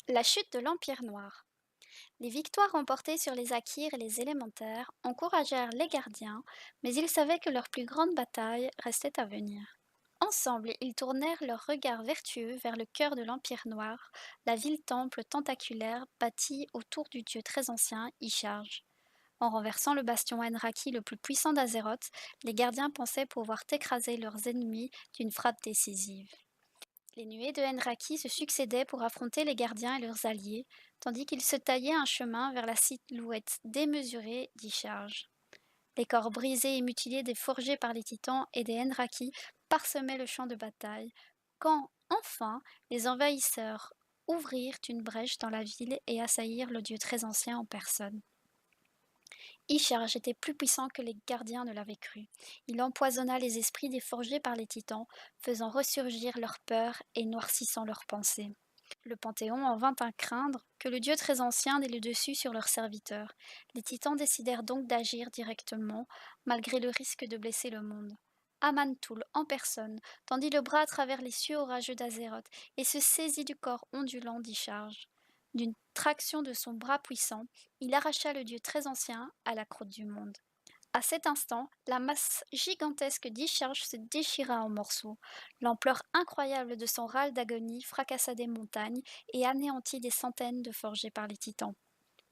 La chute de l'Empire noir. Les victoires remportées sur les Akirs et les élémentaires encouragèrent les gardiens, mais ils savaient que leur plus grande bataille restait à venir. Ensemble, ils tournèrent leurs regards vertueux vers le cœur de l'Empire noir, la ville-temple tentaculaire bâtie autour du dieu très ancien, Isharge. En renversant le bastion Enraki le plus puissant d'Azeroth, les gardiens pensaient pouvoir écraser leurs ennemis d'une frappe décisive. Les nuées de Enraki se succédaient pour affronter les gardiens et leurs alliés, tandis qu'ils se taillaient un chemin vers la silhouette démesurée d'Icharge. Les corps brisés et mutilés des forgés par les titans et des Enraki parsemaient le champ de bataille, quand, enfin, les envahisseurs ouvrirent une brèche dans la ville et assaillirent le dieu très ancien en personne. Isharge était plus puissant que les gardiens ne l'avaient cru. Il empoisonna les esprits des forgés par les titans, faisant ressurgir leur peur et noircissant leurs pensées. Le Panthéon en vint à craindre que le dieu très ancien n'ait le dessus sur leurs serviteurs. Les titans décidèrent donc d'agir directement, malgré le risque de blesser le monde. Amantul, en personne, tendit le bras à travers les cieux orageux d'Azeroth et se saisit du corps ondulant d'Icharge. D'une traction de son bras puissant, il arracha le dieu très ancien à la croûte du monde. À cet instant, la masse gigantesque d'Icharge se déchira en morceaux. L'ampleur incroyable de son râle d'agonie fracassa des montagnes et anéantit des centaines de forgés par les titans.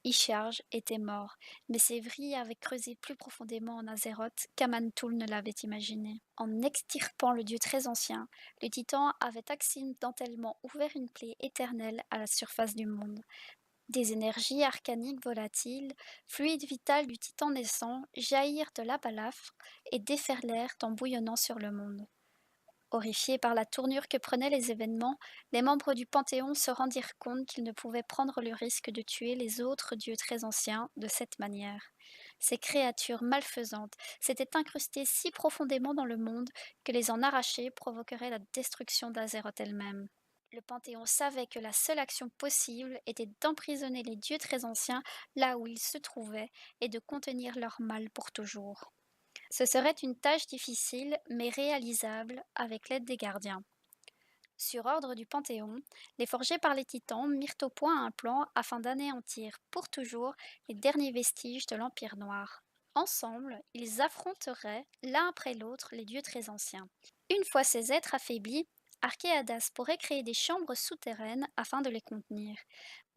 Isharge était mort, mais ses vrilles avaient creusé plus profondément en Azeroth qu'Amantul ne l'avait imaginé. En extirpant le dieu très ancien, le titan avait accidentellement ouvert une plaie éternelle à la surface du monde. Des énergies arcaniques volatiles, fluide vital du titan naissant, jaillirent de la balafre et déferlèrent en bouillonnant sur le monde. Horrifiés par la tournure que prenaient les événements, les membres du Panthéon se rendirent compte qu'ils ne pouvaient prendre le risque de tuer les autres dieux très anciens de cette manière. Ces créatures malfaisantes s'étaient incrustées si profondément dans le monde que les en arracher provoquerait la destruction d'Azeroth elle-même. Le Panthéon savait que la seule action possible était d'emprisonner les dieux très anciens là où ils se trouvaient et de contenir leur mal pour toujours. Ce serait une tâche difficile mais réalisable avec l'aide des gardiens. Sur ordre du Panthéon, les forgés par les titans mirent au point un plan afin d'anéantir pour toujours les derniers vestiges de l'Empire noir. Ensemble, ils affronteraient l'un après l'autre les dieux très anciens. Une fois ces êtres affaiblis, Archéadas pourrait créer des chambres souterraines afin de les contenir.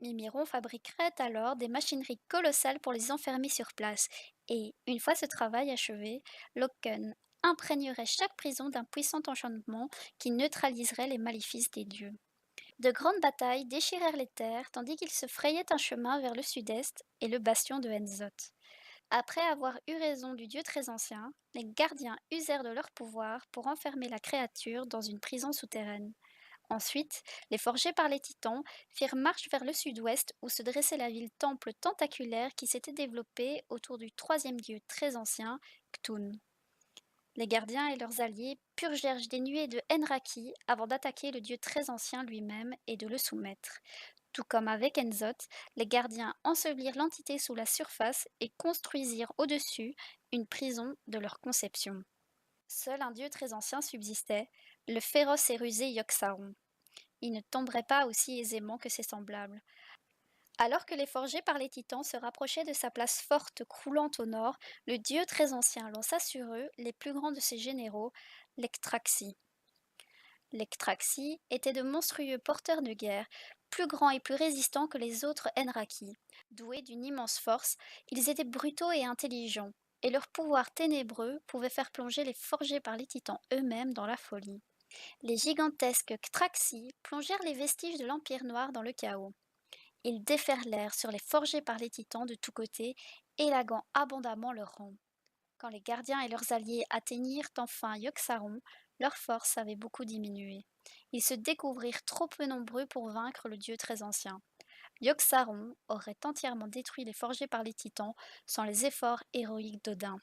Mimiron fabriquerait alors des machineries colossales pour les enfermer sur place, et, une fois ce travail achevé, Loken imprégnerait chaque prison d'un puissant enchantement qui neutraliserait les maléfices des dieux. De grandes batailles déchirèrent les terres tandis qu'ils se frayaient un chemin vers le sud-est et le bastion de Henzoth. Après avoir eu raison du dieu très ancien, les gardiens usèrent de leur pouvoir pour enfermer la créature dans une prison souterraine. Ensuite, les forgés par les titans firent marche vers le sud-ouest où se dressait la ville-temple tentaculaire qui s'était développée autour du troisième dieu très ancien, Ktun. Les gardiens et leurs alliés purgèrent des nuées de Enraki avant d'attaquer le dieu très ancien lui-même et de le soumettre. Tout comme avec Enzoth, les gardiens ensevelirent l'entité sous la surface et construisirent au-dessus une prison de leur conception. Seul un dieu très ancien subsistait, le féroce et rusé Yogg-Saron. Il ne tomberait pas aussi aisément que ses semblables. Alors que les forgés par les titans se rapprochaient de sa place forte croulante au nord, le dieu très ancien lança sur eux les plus grands de ses généraux, l'Ectraxie. L'Ectraxie étaient de monstrueux porteurs de guerre, plus grands et plus résistants que les autres Enraki. Doués d'une immense force, ils étaient brutaux et intelligents, et leur pouvoir ténébreux pouvait faire plonger les forgés par les titans eux-mêmes dans la folie. Les gigantesques Ctraxi plongèrent les vestiges de l'Empire noir dans le chaos. Ils déferlèrent sur les forgés par les titans de tous côtés, élaguant abondamment leurs rangs. Quand les gardiens et leurs alliés atteignirent enfin Yogg-Saron, leur force avait beaucoup diminué. Ils se découvrirent trop peu nombreux pour vaincre le dieu très ancien. Yogg-Saron aurait entièrement détruit les forgés par les titans sans les efforts héroïques d'Odin.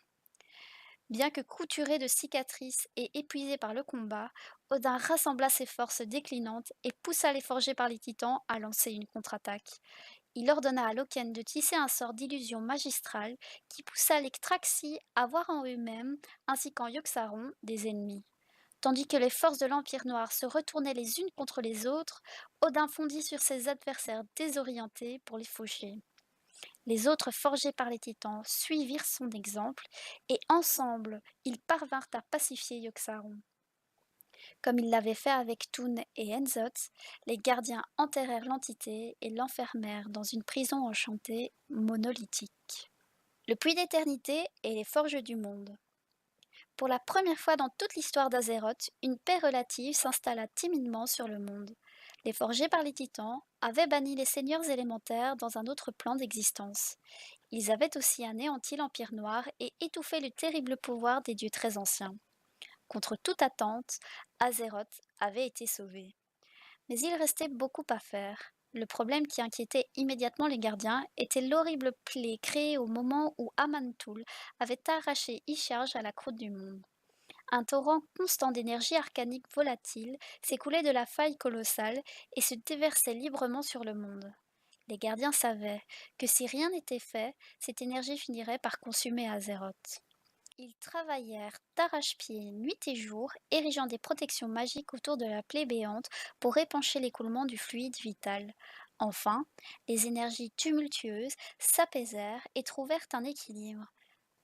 Bien que couturé de cicatrices et épuisé par le combat, Odin rassembla ses forces déclinantes et poussa les forgés par les titans à lancer une contre-attaque. Il ordonna à Loken de tisser un sort d'illusion magistrale qui poussa les Ctraxi à voir en eux-mêmes, ainsi qu'en Yogg-Saron, des ennemis. Tandis que les forces de l'Empire Noir se retournaient les unes contre les autres, Odin fondit sur ses adversaires désorientés pour les faucher. Les autres, forgés par les titans, suivirent son exemple, et ensemble, ils parvinrent à pacifier Yogg-Saron. Comme ils l'avaient fait avec Thun et Enzoth, les gardiens enterrèrent l'entité et l'enfermèrent dans une prison enchantée monolithique. Le puits d'éternité et les forges du monde. Pour la première fois dans toute l'histoire d'Azeroth, une paix relative s'installa timidement sur le monde. Les forgés par les titans avaient banni les seigneurs élémentaires dans un autre plan d'existence. Ils avaient aussi anéanti l'Empire Noir et étouffé le terrible pouvoir des dieux très anciens. Contre toute attente, Azeroth avait été sauvé. Mais il restait beaucoup à faire. Le problème qui inquiétait immédiatement les gardiens était l'horrible plaie créée au moment où Amantul avait arraché Isharge à la croûte du monde. Un torrent constant d'énergie arcanique volatile s'écoulait de la faille colossale et se déversait librement sur le monde. Les gardiens savaient que si rien n'était fait, cette énergie finirait par consumer Azeroth. Ils travaillèrent d'arrache-pied nuit et jour, érigeant des protections magiques autour de la plaie béante pour épancher l'écoulement du fluide vital. Enfin, les énergies tumultueuses s'apaisèrent et trouvèrent un équilibre.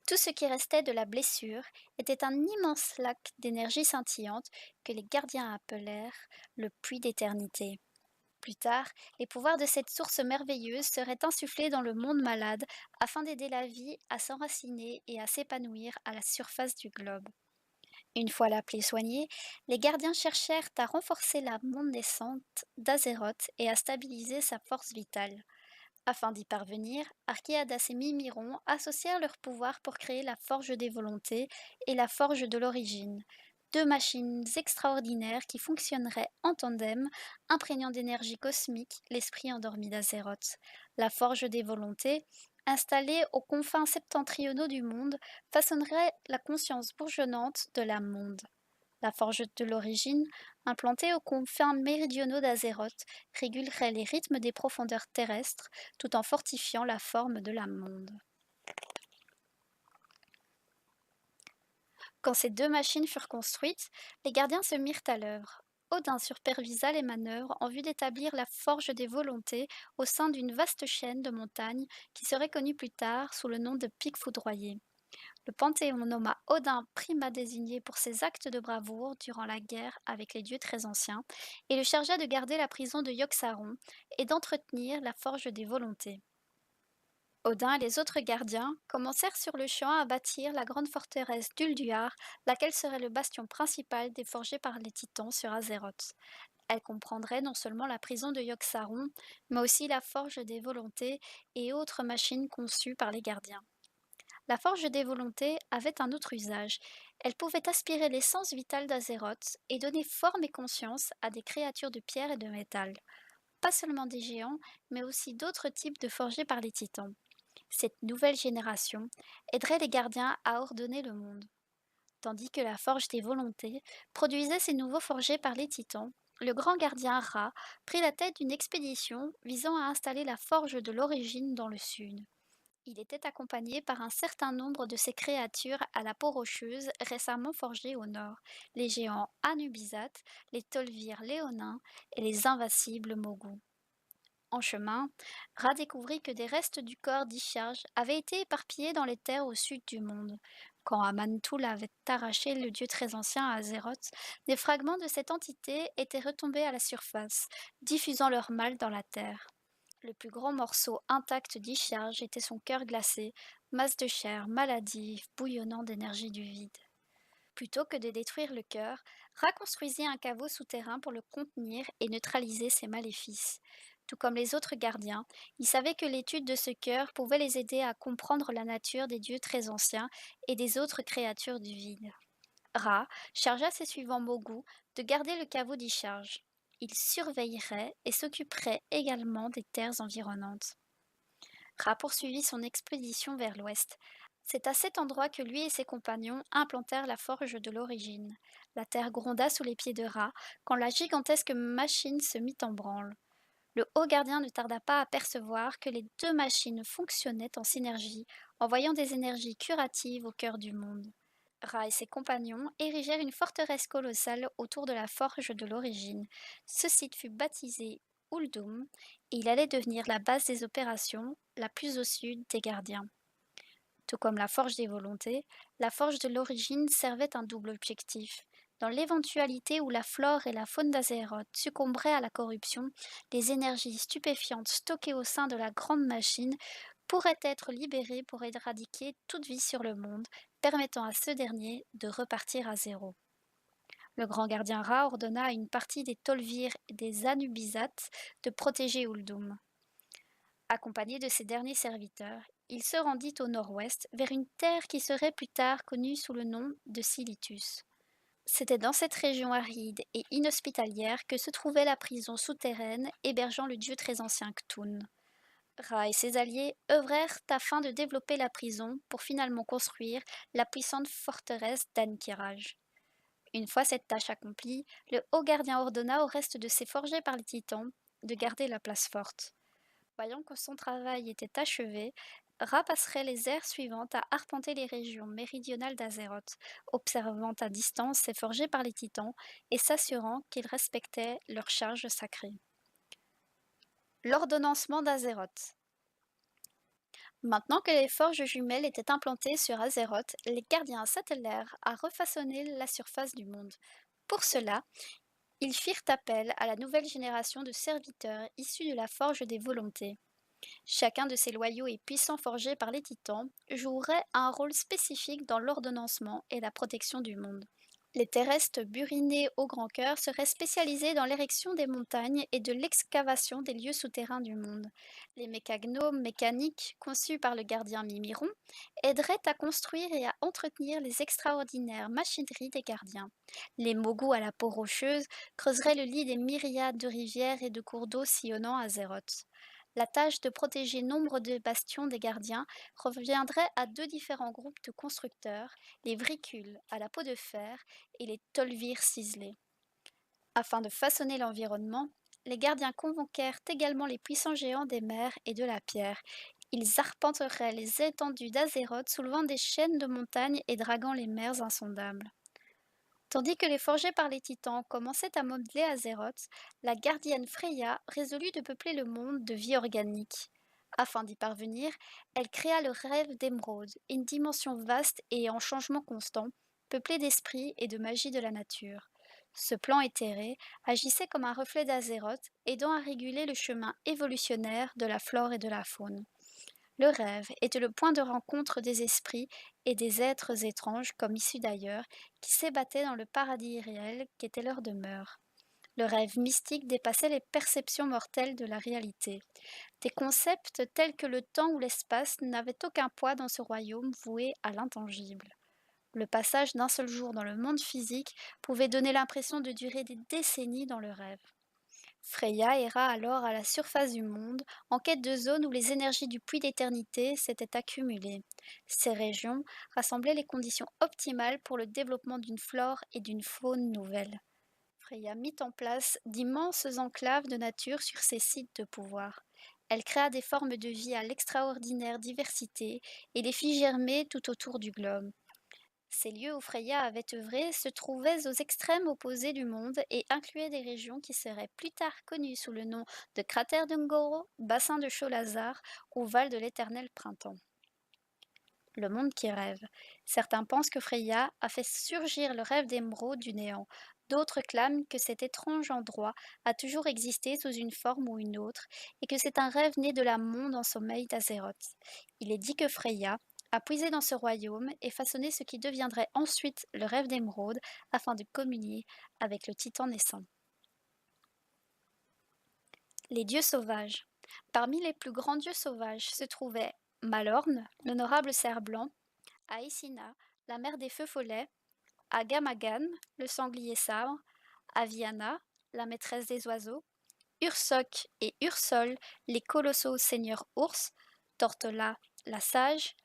Tout ce qui restait de la blessure était un immense lac d'énergie scintillante que les gardiens appelèrent le puits d'éternité. Plus tard, les pouvoirs de cette source merveilleuse seraient insufflés dans le monde malade afin d'aider la vie à s'enraciner et à s'épanouir à la surface du globe. Une fois la plaie soignée, les gardiens cherchèrent à renforcer la monde naissante d'Azeroth et à stabiliser sa force vitale. Afin d'y parvenir, Archéadas et Mimiron associèrent leurs pouvoirs pour créer la Forge des Volontés et la Forge de l'Origine, deux machines extraordinaires qui fonctionneraient en tandem, imprégnant d'énergie cosmique l'esprit endormi d'Azeroth. La Forge des Volontés, installée aux confins septentrionaux du monde, façonnerait la conscience bourgeonnante de l'âme-monde. La forge de l'origine, implantée aux confins méridionaux d'Azeroth, régulerait les rythmes des profondeurs terrestres tout en fortifiant la forme de l'âme-monde. Quand ces deux machines furent construites, les gardiens se mirent à l'œuvre. Odin supervisa les manœuvres en vue d'établir la forge des volontés au sein d'une vaste chaîne de montagnes qui serait connue plus tard sous le nom de pics foudroyés. Le Panthéon nomma Odin primat désigné pour ses actes de bravoure durant la guerre avec les dieux très anciens et le chargea de garder la prison de Yogg-Saron et d'entretenir la forge des volontés. Odin et les autres gardiens commencèrent sur le champ à bâtir la grande forteresse d'Ulduar, laquelle serait le bastion principal des forgés par les titans sur Azeroth. Elle comprendrait non seulement la prison de Yogg-Saron, mais aussi la forge des volontés et autres machines conçues par les gardiens. La forge des volontés avait un autre usage. Elle pouvait aspirer l'essence vitale d'Azeroth et donner forme et conscience à des créatures de pierre et de métal. Pas seulement des géants, mais aussi d'autres types de forgés par les titans. Cette nouvelle génération aiderait les gardiens à ordonner le monde. Tandis que la forge des volontés produisait ces nouveaux forgés par les titans, le grand gardien Ra prit la tête d'une expédition visant à installer la forge de l'origine dans le sud. Il était accompagné par un certain nombre de ces créatures à la peau rocheuse récemment forgées au nord, les géants Anubizat, les Tolvir léonins et les invincibles Mogu. En chemin, Ra découvrit que des restes du corps d'Isharge avaient été éparpillés dans les terres au sud du monde. Quand Amantul avait arraché le dieu très ancien à Azeroth, des fragments de cette entité étaient retombés à la surface, diffusant leur mal dans la terre. Le plus grand morceau intact d'Isharge était son cœur glacé, masse de chair maladive, bouillonnant d'énergie du vide. Plutôt que de détruire le cœur, Ra construisit un caveau souterrain pour le contenir et neutraliser ses maléfices. Tout comme les autres gardiens, il savait que l'étude de ce cœur pouvait les aider à comprendre la nature des dieux très anciens et des autres créatures du vide. Ra chargea ses suivants Mogu de garder le caveau d'Isharge. Ils surveilleraient et s'occuperaient également des terres environnantes. Ra poursuivit son expédition vers l'ouest. C'est à cet endroit que lui et ses compagnons implantèrent la forge de l'origine. La terre gronda sous les pieds de Ra quand la gigantesque machine se mit en branle. Le haut gardien ne tarda pas à percevoir que les deux machines fonctionnaient en synergie, envoyant des énergies curatives au cœur du monde. Ra et ses compagnons érigèrent une forteresse colossale autour de la forge de l'origine. Ce site fut baptisé Uldum et il allait devenir la base des opérations la plus au sud des gardiens. Tout comme la forge des volontés, la forge de l'origine servait un double objectif. Dans l'éventualité où la flore et la faune d'Azéroth succomberaient à la corruption, les énergies stupéfiantes stockées au sein de la grande machine pourraient être libérées pour éradiquer toute vie sur le monde, permettant à ce dernier de repartir à zéro. Le grand gardien Ra ordonna à une partie des Tolvir et des Anubisates de protéger Uldum. Accompagné de ses derniers serviteurs, il se rendit au nord-ouest, vers une terre qui serait plus tard connue sous le nom de Silitus. C'était dans cette région aride et inhospitalière que se trouvait la prison souterraine hébergeant le dieu très ancien Ktun. Ra et ses alliés œuvrèrent afin de développer la prison pour finalement construire la puissante forteresse d'Ankiraj. Une fois cette tâche accomplie, le haut gardien ordonna au reste de ses forgés par les titans de garder la place forte. Voyant que son travail était achevé, Ra passerait les ères suivantes à arpenter les régions méridionales d'Azeroth, observant à distance ces forgés par les titans et s'assurant qu'ils respectaient leurs charges sacrées. L'ordonnancement d'Azeroth. Maintenant que les forges jumelles étaient implantées sur Azeroth, les gardiens s'attelèrent à refaçonner la surface du monde. Pour cela, ils firent appel à la nouvelle génération de serviteurs issus de la forge des volontés. Chacun de ces loyaux et puissants forgés par les titans jouerait un rôle spécifique dans l'ordonnancement et la protection du monde. Les terrestres burinés au grand cœur seraient spécialisés dans l'érection des montagnes et de l'excavation des lieux souterrains du monde. Les mécagnomes mécaniques, conçus par le gardien Mimiron, aideraient à construire et à entretenir les extraordinaires machineries des gardiens. Les mogus à la peau rocheuse creuseraient le lit des myriades de rivières et de cours d'eau sillonnant Azeroth. La tâche de protéger nombre de bastions des gardiens reviendrait à deux différents groupes de constructeurs, les Vricules à la peau de fer et les Tolvir ciselés. Afin de façonner l'environnement, les gardiens convoquèrent également les puissants géants des mers et de la pierre. Ils arpenteraient les étendues d'Azeroth soulevant des chaînes de montagnes et draguant les mers insondables. Tandis que les forgés par les titans commençaient à modeler Azeroth, la gardienne Freya résolut de peupler le monde de vie organique. Afin d'y parvenir, elle créa le rêve d'émeraude, une dimension vaste et en changement constant, peuplée d'esprit et de magie de la nature. Ce plan éthéré agissait comme un reflet d'Azeroth, aidant à réguler le chemin évolutionnaire de la flore et de la faune. Le rêve était le point de rencontre des esprits et des êtres étranges comme issus d'ailleurs, qui s'ébattaient dans le paradis irréel qu'était leur demeure. Le rêve mystique dépassait les perceptions mortelles de la réalité. Des concepts tels que le temps ou l'espace n'avaient aucun poids dans ce royaume voué à l'intangible. Le passage d'un seul jour dans le monde physique pouvait donner l'impression de durer des décennies dans le rêve. Freya erra alors à la surface du monde, en quête de zones où les énergies du puits d'éternité s'étaient accumulées. Ces régions rassemblaient les conditions optimales pour le développement d'une flore et d'une faune nouvelles. Freya mit en place d'immenses enclaves de nature sur ces sites de pouvoir. Elle créa des formes de vie à l'extraordinaire diversité et les fit germer tout autour du globe. Ces lieux où Freya avait œuvré se trouvaient aux extrêmes opposés du monde et incluaient des régions qui seraient plus tard connues sous le nom de cratère d'Ungoro, bassin de Cholazar ou val de l'éternel printemps. Le monde qui rêve. Certains pensent que Freya a fait surgir le rêve d'émeraude du néant. D'autres clament que cet étrange endroit a toujours existé sous une forme ou une autre et que c'est un rêve né de la monde en sommeil d'Azeroth. Il est dit que Freya a puisé dans ce royaume et façonné ce qui deviendrait ensuite le rêve d'émeraude afin de communier avec le titan naissant. Les dieux sauvages. Parmi les plus grands dieux sauvages se trouvaient Malorn, l'honorable cerf blanc, Aesina, la mère des feux follets, Agamagan, le sanglier sabre, Aviana, la maîtresse des oiseaux, Ursok et Ursol, les colossaux seigneurs ours, Tortola, la sage,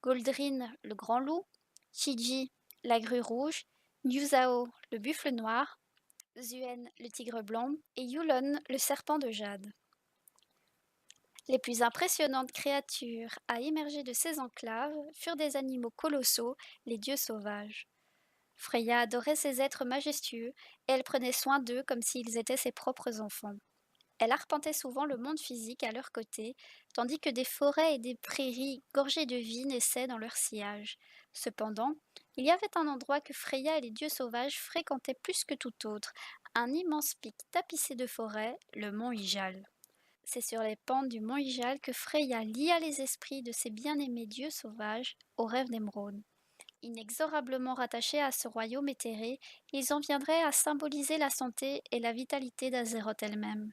Goldrin, le grand loup, Chiji, la grue rouge, Nyuzao, le buffle noir, Zuen, le tigre blanc, et Yulon, le serpent de jade. Les plus impressionnantes créatures à émerger de ces enclaves furent des animaux colossaux, les dieux sauvages. Freya adorait ces êtres majestueux et elle prenait soin d'eux comme s'ils étaient ses propres enfants. Elle arpentait souvent le monde physique à leur côté, tandis que des forêts et des prairies gorgées de vie naissaient dans leur sillage. Cependant, il y avait un endroit que Freya et les dieux sauvages fréquentaient plus que tout autre, un immense pic tapissé de forêts, le mont Ijal. C'est sur les pentes du mont Ijal que Freya lia les esprits de ses bien-aimés dieux sauvages au rêve d'émeraude. Inexorablement rattachés à ce royaume éthéré, ils en viendraient à symboliser la santé et la vitalité d'Azeroth elle-même.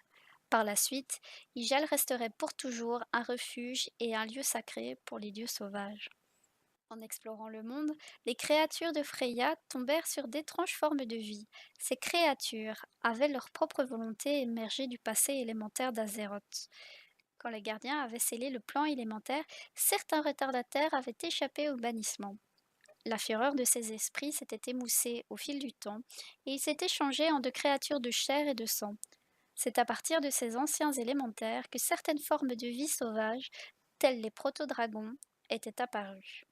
Par la suite, Ijal resterait pour toujours un refuge et un lieu sacré pour les dieux sauvages. En explorant le monde, les créatures de Freya tombèrent sur d'étranges formes de vie. Ces créatures avaient leur propre volonté émergée du passé élémentaire d'Azeroth. Quand les gardiens avaient scellé le plan élémentaire, certains retardataires avaient échappé au bannissement. La fureur de ces esprits s'était émoussée au fil du temps, et ils s'étaient changés en de créatures de chair et de sang. C'est à partir de ces anciens élémentaires que certaines formes de vie sauvage, telles les proto-dragons, étaient apparues.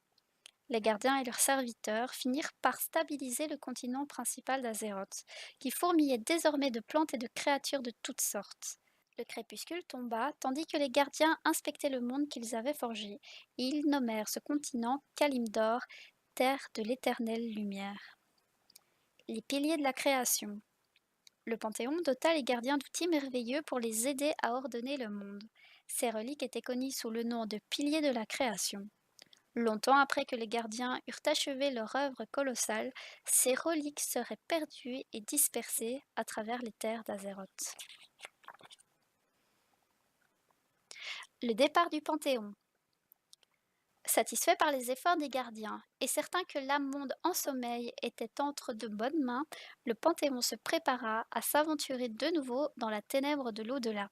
Les gardiens et leurs serviteurs finirent par stabiliser le continent principal d'Azeroth, qui fourmillait désormais de plantes et de créatures de toutes sortes. Le crépuscule tomba, tandis que les gardiens inspectaient le monde qu'ils avaient forgé, et ils nommèrent ce continent Kalimdor, terre de l'éternelle lumière. Les piliers de la création. Le Panthéon dota les gardiens d'outils merveilleux pour les aider à ordonner le monde. Ces reliques étaient connues sous le nom de piliers de la création. Longtemps après que les gardiens eurent achevé leur œuvre colossale, ces reliques seraient perdues et dispersées à travers les terres d'Azeroth. Le départ du Panthéon. Satisfait par les efforts des gardiens et certain que l'âme monde en sommeil était entre de bonnes mains, le Panthéon se prépara à s'aventurer de nouveau dans la ténèbre de l'au-delà.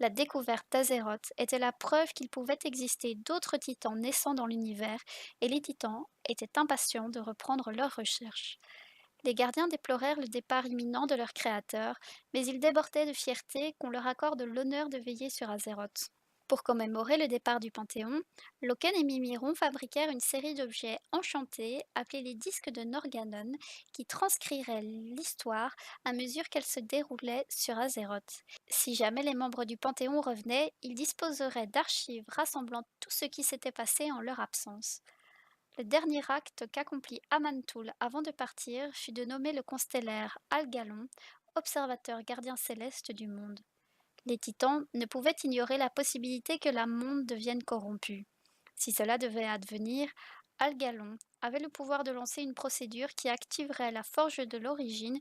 La découverte d'Azeroth était la preuve qu'il pouvait exister d'autres titans naissant dans l'univers, et les titans étaient impatients de reprendre leurs recherches. Les gardiens déplorèrent le départ imminent de leur créateur, mais ils débordaient de fierté qu'on leur accorde l'honneur de veiller sur Azeroth. Pour commémorer le départ du Panthéon, Loken et Mimiron fabriquèrent une série d'objets enchantés appelés les disques de Norganon qui transcriraient l'histoire à mesure qu'elle se déroulait sur Azeroth. Si jamais les membres du Panthéon revenaient, ils disposeraient d'archives rassemblant tout ce qui s'était passé en leur absence. Le dernier acte qu'accomplit Amantul avant de partir fut de nommer le constellaire Algalon, observateur gardien céleste du monde. Les titans ne pouvaient ignorer la possibilité que la monde devienne corrompue. Si cela devait advenir, Algalon avait le pouvoir de lancer une procédure qui activerait la forge de l'origine,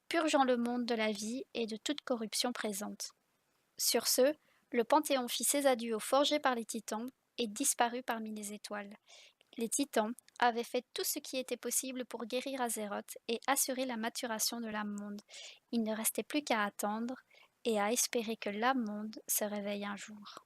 purgeant le monde de la vie et de toute corruption présente. Sur ce, le Panthéon fit ses adieux aux forgés par les titans et disparut parmi les étoiles. Les titans avaient fait tout ce qui était possible pour guérir Azeroth et assurer la maturation de l'âme monde. Il ne restait plus qu'à attendre et à espérer que l'âme monde se réveille un jour.